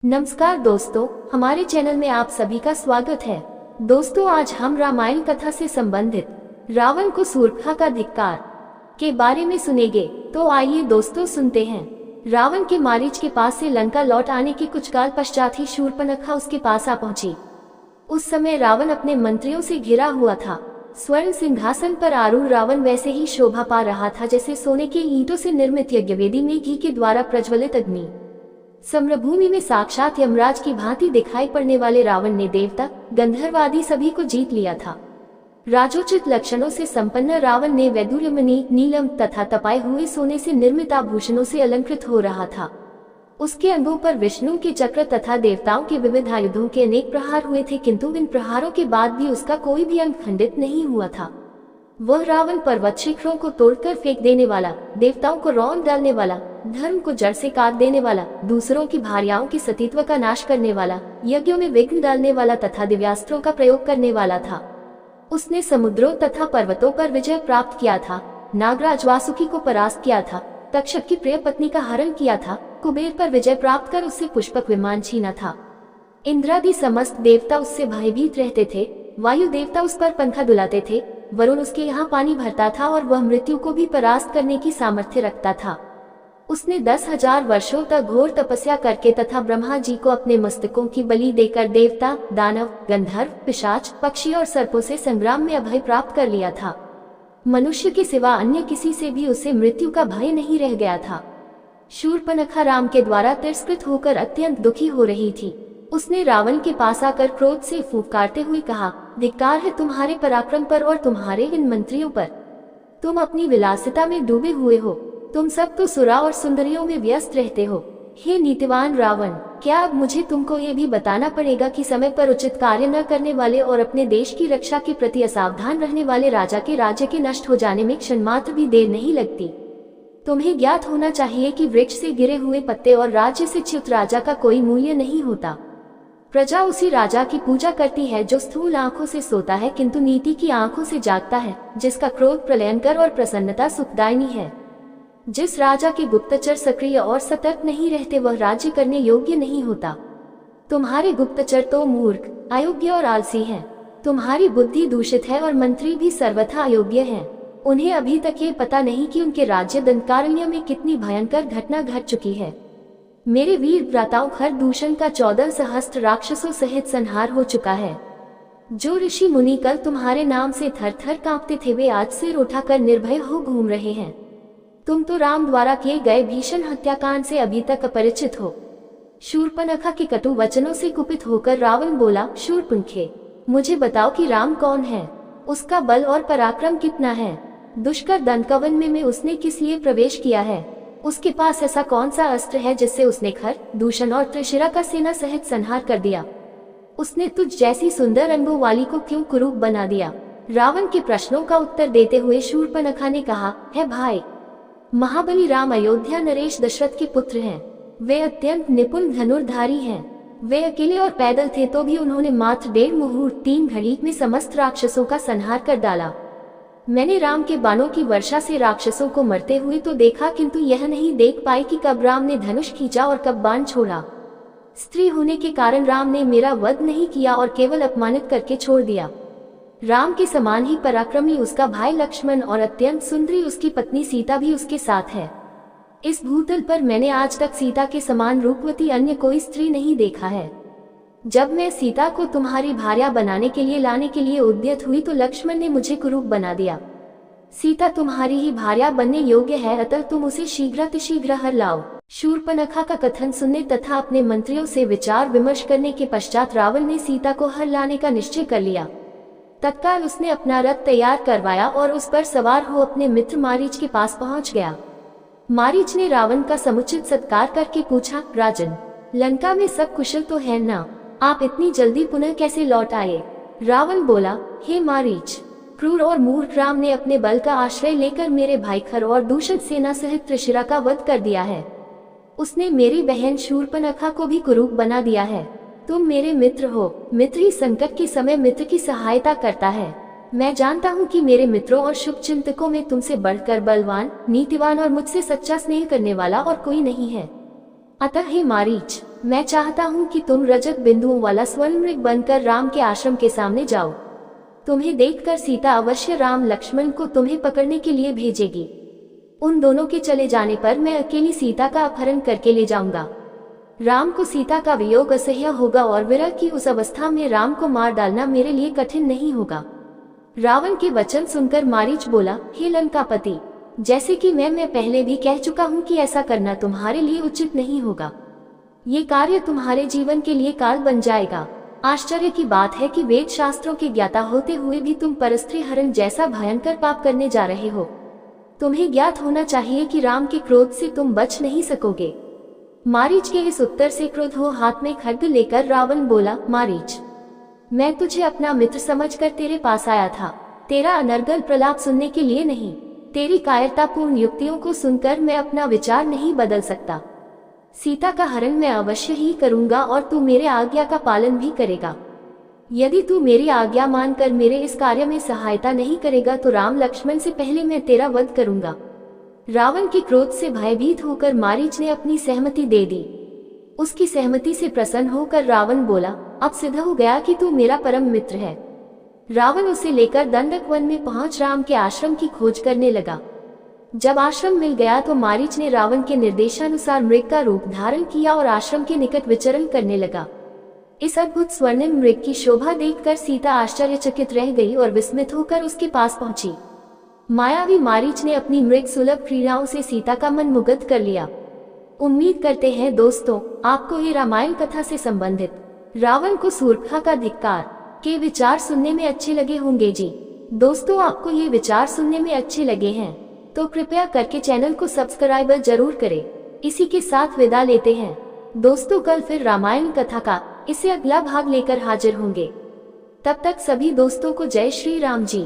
नमस्कार दोस्तों, हमारे चैनल में आप सभी का स्वागत है। दोस्तों, आज हम रामायण कथा से संबंधित रावण को शूर्पणखा का धिक्कार के बारे में सुनेंगे। तो आइए दोस्तों सुनते हैं। रावण के मारीच के पास से लंका लौट आने के कुछ काल पश्चात ही शूर्पणखा उसके पास आ पहुंची। उस समय रावण अपने मंत्रियों से घिरा हुआ था। स्वर्ण सिंहासन पर आरूढ़ रावण वैसे ही शोभा पा रहा था जैसे सोने के ईंटों से निर्मित यज्ञवेदी में घी के द्वारा प्रज्वलित अग्नि। सम्रभूमि में साक्षात यमराज की भांति दिखाई पड़ने वाले रावण ने देवता, गंधर्व आदि सभी को जीत लिया था। राजोचित लक्षणों से संपन्न रावण ने वैदुर्यमणि, नीलम तथा तपाए हुए सोने से निर्मित आभूषणों से अलंकृत हो रहा था। उसके अंगों पर विष्णु के चक्र तथा देवताओं के विविध आयुधों के अनेक प्रहार हुए थे, किंतु इन प्रहारों के बाद भी उसका कोई भी अंग खंडित नहीं हुआ था। वह रावण पर्वत शिखरों को तोड़कर फेंक देने वाला, देवताओं को रौंद डालने वाला, धर्म को जड़ से काट देने वाला, दूसरों की भार्याओं के सतीत्व का नाश करने वाला, यज्ञों में विघ्न डालने वाला तथा दिव्यास्त्रों का प्रयोग करने वाला था। उसने समुद्रों तथा पर्वतों पर विजय प्राप्त किया था, नागराज वासुकी को परास्त किया था, तक्षक की प्रिय पत्नी का हरण किया था, कुबेर पर विजय प्राप्त कर उससे पुष्पक विमान छीना था। इंद्रादि समस्त देवता उससे भयभीत रहते थे। वायु देवता उस पर पंखा डुलाते थे। वरुण उसके यहाँ पानी भरता था और वह मृत्यु को भी परास्त करने की सामर्थ्य रखता था। उसने 10,000 वर्षों तक घोर तपस्या करके तथा ब्रह्मा जी को अपने मस्तकों की बलि देकर देवता, दानव, गंधर्व, पिशाच, पक्षी और सर्पों से संग्राम में अभय प्राप्त कर लिया था। मनुष्य के सिवा अन्य किसी से भी उसे मृत्यु का भय नहीं रह गया था। शूर्पणखा राम के द्वारा तिरस्कृत होकर अत्यंत दुखी हो रही थी। उसने रावण के पास आकर क्रोध से फूंकारते हुए कहा, धिक्कार है तुम्हारे पराक्रम पर और तुम्हारे इन मंत्रियों पर। तुम अपनी विलासिता में डूबे हुए हो। तुम सब तो सुरा और सुंदरियों में व्यस्त रहते हो। हे नीतिवान रावण, क्या अब मुझे तुमको ये भी बताना पड़ेगा कि समय पर उचित कार्य न करने वाले और अपने देश की रक्षा के प्रति असावधान रहने वाले राजा के राज्य के नष्ट हो जाने में क्षण मात्र भी देर नहीं लगती। तुम्हें ज्ञात होना चाहिए कि वृक्ष से गिरे हुए पत्ते और राज्य से च्युत राजा का कोई मूल्य नहीं होता। प्रजा उसी राजा की पूजा करती है जो स्थूल आंखों से सोता है किंतु नीति की आंखों से जागता है, जिसका क्रोध प्रलयंकर और प्रसन्नता सुखदायिनी है। जिस राजा के गुप्तचर सक्रिय और सतर्क नहीं रहते वह राज्य करने योग्य नहीं होता। तुम्हारे गुप्तचर तो मूर्ख, अयोग्य और आलसी हैं। तुम्हारी बुद्धि दूषित है और मंत्री भी सर्वथा अयोग्य हैं। उन्हें अभी तक ये पता नहीं कि उनके राज्य दंडकारण्य में कितनी भयंकर घटना घट चुकी है। मेरे वीर भ्राताओं, खरदूषण का 14 सहस्त्र राक्षसों सहित संहार हो चुका है। जो ऋषि मुनि कल तुम्हारे नाम से थर थर कांपते थे वे आज सिर उठाकर निर्भय हो घूम रहे हैं। तुम तो राम द्वारा किए गए भीषण हत्याकांड से अभी तक अपरिचित हो। शूर्पणखा के कटु वचनों से कुपित होकर रावण बोला, शूर्पणखे, मुझे बताओ कि राम कौन है, उसका बल और पराक्रम कितना है, दुष्कर दंडकवन में उसने किस लिए प्रवेश किया है, उसके पास ऐसा कौन सा अस्त्र है जिससे उसने खर, दूषण और त्रिशिरा का सेना सहित संहार कर दिया। उसने तुझ जैसी सुंदर अंगों वाली को क्यों कुरूप बना दिया। रावण के प्रश्नों का उत्तर देते हुए शूर्पणखा ने कहा, है भाई, महाबली राम अयोध्या नरेश दशरथ के पुत्र हैं। वे अत्यंत निपुण धनुर्धारी हैं। वे अकेले और पैदल थे तो भी उन्होंने मात्र 1.5 मुहूर्त 3 घड़ी में समस्त राक्षसों का संहार कर डाला। मैंने राम के बाणों की वर्षा से राक्षसों को मरते हुए तो देखा, किंतु यह नहीं देख पाई कि कब राम ने धनुष खींचा और कब बाण छोड़ा। स्त्री होने के कारण राम ने मेरा वध नहीं किया और केवल अपमानित करके छोड़ दिया। राम के समान ही पराक्रमी उसका भाई लक्ष्मण और अत्यंत सुंदरी उसकी पत्नी सीता भी उसके साथ है। इस भूतल पर मैंने आज तक सीता के समान रूपवती अन्य कोई स्त्री नहीं देखा है। जब मैं सीता को तुम्हारी भार्या बनाने के लिए लाने के लिए उद्यत हुई तो लक्ष्मण ने मुझे कुरूप बना दिया। सीता तुम्हारी ही भार्या बनने योग्य है, अतः तुम उसे शीघ्रातिशीघ्र हर लाओ। शूर्पणखा का कथन सुनने तथा अपने मंत्रियों से विचार विमर्श करने के पश्चात रावण ने सीता को हर लाने का निश्चय कर लिया। तत्काल उसने अपना रथ तैयार करवाया और उस पर सवार हो अपने मित्र मारीच के पास पहुंच गया। मारीच ने रावण का समुचित सत्कार करके पूछा, राजन, लंका में सब कुशल तो है ना? आप इतनी जल्दी पुनः कैसे लौट आए? रावण बोला, हे मारीच, क्रूर और मूर्ख राम ने अपने बल का आश्रय लेकर मेरे भाई खर और दूषित सेना सहित त्रिशिरा का वध कर दिया है। उसने मेरी बहन शूर्पणखा को भी कुरूप बना दिया है। तुम मेरे मित्र हो। मित्र ही संकट के समय मित्र की सहायता करता है। मैं जानता हूँ कि मेरे मित्रों और शुभचिंतकों में तुमसे बढ़कर बलवान, नीतिवान और मुझसे सच्चा स्नेह करने वाला और कोई नहीं है। अतः हे मारीच, मैं चाहता हूँ कि तुम रजत बिंदुओं वाला स्वर्ण मृग बनकर राम के आश्रम के सामने जाओ। तुम्हें देखकर सीता अवश्य राम लक्ष्मण को तुम्हें पकड़ने के लिए भेजेगी। उन दोनों के चले जाने पर मैं अकेली सीता का अपहरण करके ले जाऊंगा। राम को सीता का वियोग असह्य होगा और विरह की उस अवस्था में राम को मार डालना मेरे लिए कठिन नहीं होगा। रावण के वचन सुनकर मारीच बोला, हे लंकापति, जैसे कि मैं पहले भी कह चुका हूँ कि ऐसा करना तुम्हारे लिए उचित नहीं होगा। ये कार्य तुम्हारे जीवन के लिए काल बन जाएगा। आश्चर्य की बात है कि वेद शास्त्रों के ज्ञाता होते हुए भी तुम परस्त्री हरण जैसा भयंकर पाप करने जा रहे हो। तुम्हें ज्ञात होना चाहिए कि राम के क्रोध से तुम बच नहीं सकोगे। मारीच के इस उत्तर से क्रोध हो हाथ में खड्ग लेकर रावण बोला, मारीच, मैं तुझे अपना मित्र समझकर तेरे पास आया था, तेरा अनर्गल प्रलाप सुनने के लिए नहीं। तेरी कायरतापूर्ण युक्तियों को सुनकर मैं अपना विचार नहीं बदल सकता। सीता का हरण मैं अवश्य ही करूंगा और तू मेरे आज्ञा का पालन भी करेगा। यदि तू मेरी आज्ञा मानकर मेरे इस कार्य में सहायता नहीं करेगा तो राम लक्ष्मण से पहले मैं तेरा वध करूंगा। रावण के क्रोध से भयभीत होकर मारीच ने अपनी सहमति दे दी। उसकी सहमति से प्रसन्न होकर रावण बोला, अब सिद्ध हो गया कि तू मेरा परम मित्र है। रावण उसे लेकर दंडक वन में पहुंच राम के आश्रम की खोज करने लगा। जब आश्रम मिल गया तो मारीच ने रावण के निर्देशानुसार मृग का रूप धारण किया और आश्रम के निकट विचरण करने लगा। इस अद्भुत स्वर्णिम मृग की शोभा देखकर सीता आश्चर्यचकित रह गई और विस्मित होकर उसके पास पहुंची। मायावी मारीच ने अपनी मृग सुलभ क्रीड़ाओं से सीता का मन मुग्ध कर लिया। उम्मीद करते हैं दोस्तों, आपको ये रामायण कथा से संबंधित रावण को शूर्पणखा का धिक्कार के विचार सुनने में अच्छे लगे होंगे जी। दोस्तों, आपको ये विचार सुनने में अच्छे लगे हैं तो कृपया करके चैनल को सब्सक्राइब जरूर करें। इसी के साथ विदा लेते हैं दोस्तों, कल फिर रामायण कथा का इससे अगला भाग लेकर हाजिर होंगे। तब तक सभी दोस्तों को जय श्री राम जी।